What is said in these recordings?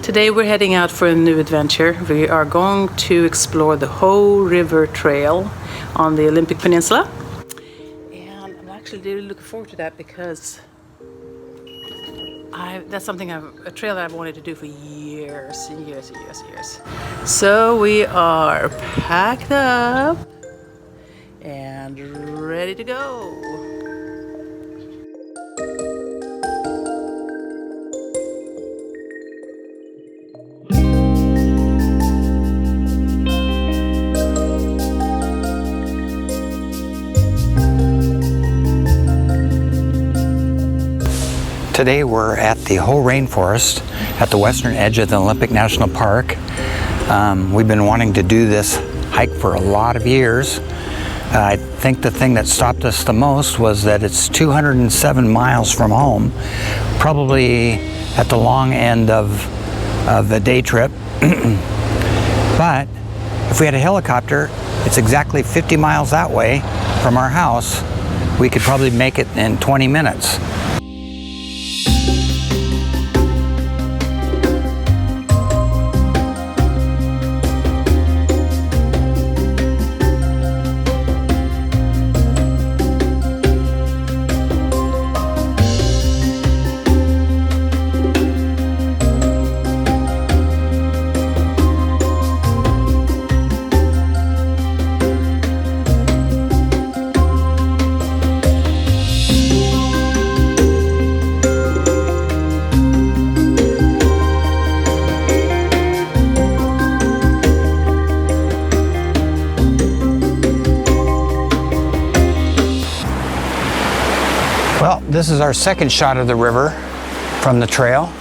Today we're heading out for a new adventure. We are going to explore the whole river trail on the Olympic Peninsula. And I'm actually really looking forward to that because that's a trail that I've wanted to do for years and years and years and years. So we are packed up and ready to go. Today we're at the whole rainforest at the western edge of the Olympic National Park. We've been wanting to do this hike for a lot of years. I think the thing that stopped us the most was that it's 207 miles from home, probably at the long end of the day trip. But if we had a helicopter, it's exactly 50 miles that way from our house. We could probably make it in 20 minutes. Well, this is our second shot of the river from the trail.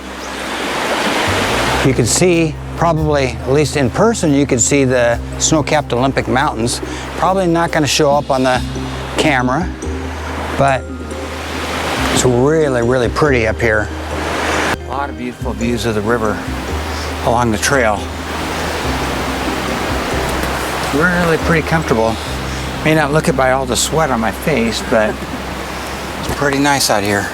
You can see, probably, at least in person, you can see the snow-capped Olympic Mountains. Probably not going to show up on the camera, but it's really, really pretty up here. A lot of beautiful views of the river along the trail. Really pretty comfortable. May not look it by all the sweat on my face, but it's pretty nice out here.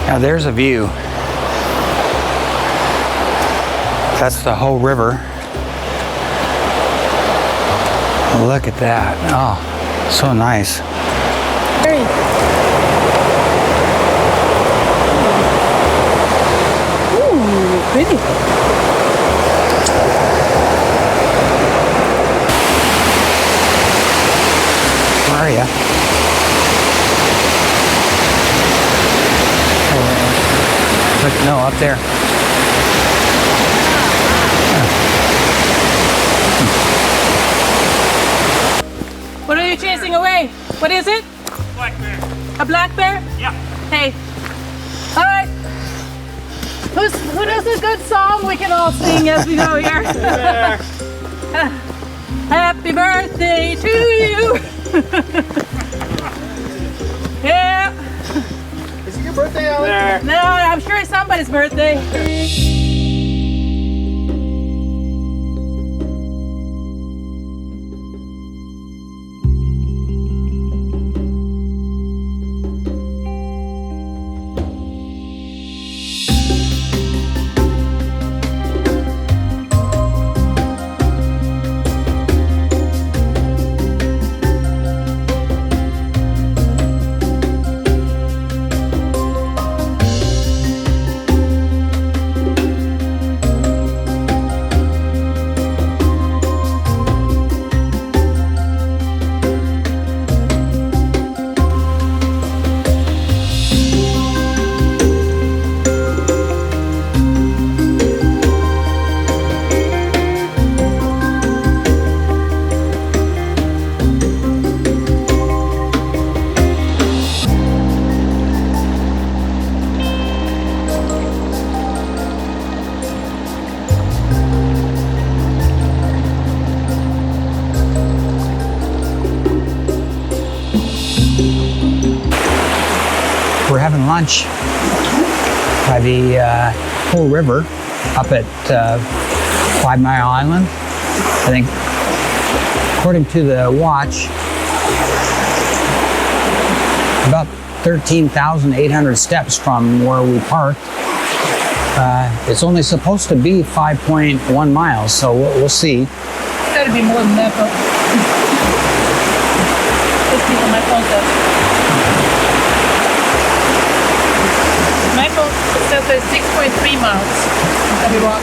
Now there's a view. That's the whole river. Look at that. Oh, so nice. Pretty. Where are you? Look, no, up there. What are you chasing away? What is it? Black bear. A black bear? Yeah. Hey. All right. Who does a good song we can all sing as we go here? Happy birthday to you. Yeah. Is it your birthday, Alex? No, I'm sure it's somebody's birthday. We're having lunch by the whole river up at 5 Mile Island. I think, according to the watch, about 13,800 steps from where we parked. It's only supposed to be 5.1 miles, so we'll see. It's gotta be more than that, though. Let's see what my phone says. My phone says there's 6.3 miles. I'll be wrong.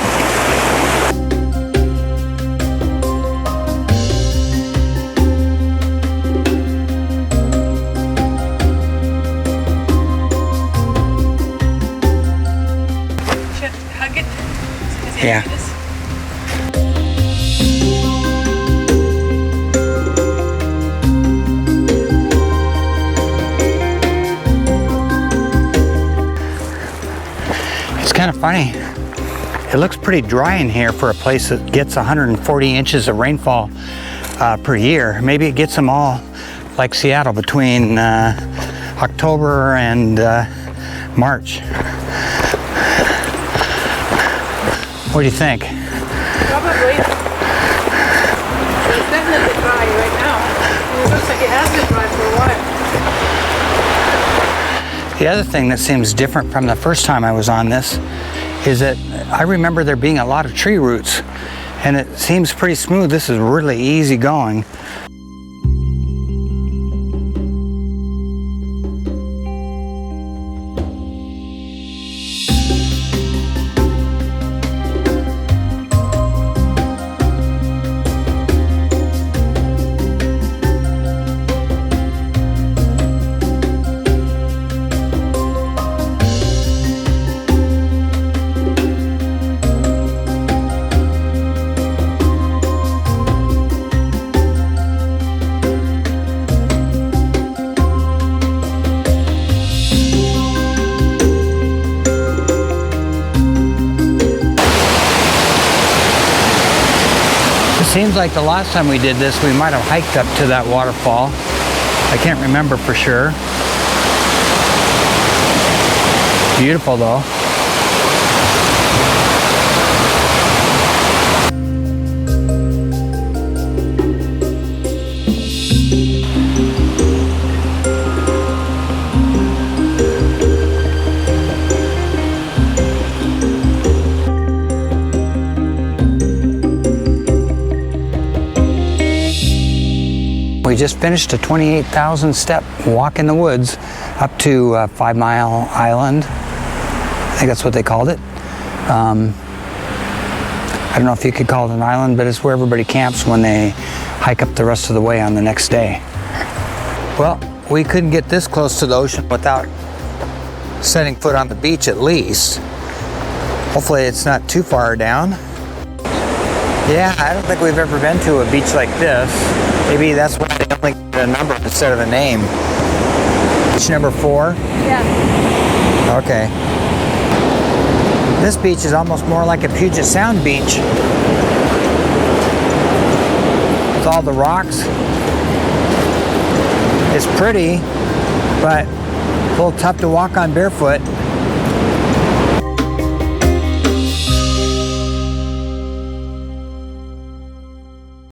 Hug it. Yeah. It's kind of funny. It looks pretty dry in here for a place that gets 140 inches of rainfall per year. Maybe it gets them all like Seattle between October and March. What do you think? Probably. It's definitely dry right now. It looks like it has been dry for a while. The other thing that seems different from the first time I was on this is that I remember there being a lot of tree roots, and it seems pretty smooth. This is really easy going. Seems like the last time we did this, we might have hiked up to that waterfall. I can't remember for sure. Beautiful though. We just finished a 28,000 step walk in the woods up to 5 Mile Island. I think that's what they called it. I don't know if you could call it an island, but it's where everybody camps when they hike up the rest of the way on the next day. Well, we couldn't get this close to the ocean without setting foot on the beach at least. Hopefully it's not too far down. Yeah, I don't think we've ever been to a beach like this. Maybe that's why they only get a number instead of a name. Beach number 4? Yeah. Okay. This beach is almost more like a Puget Sound beach. With all the rocks. It's pretty, but a little tough to walk on barefoot.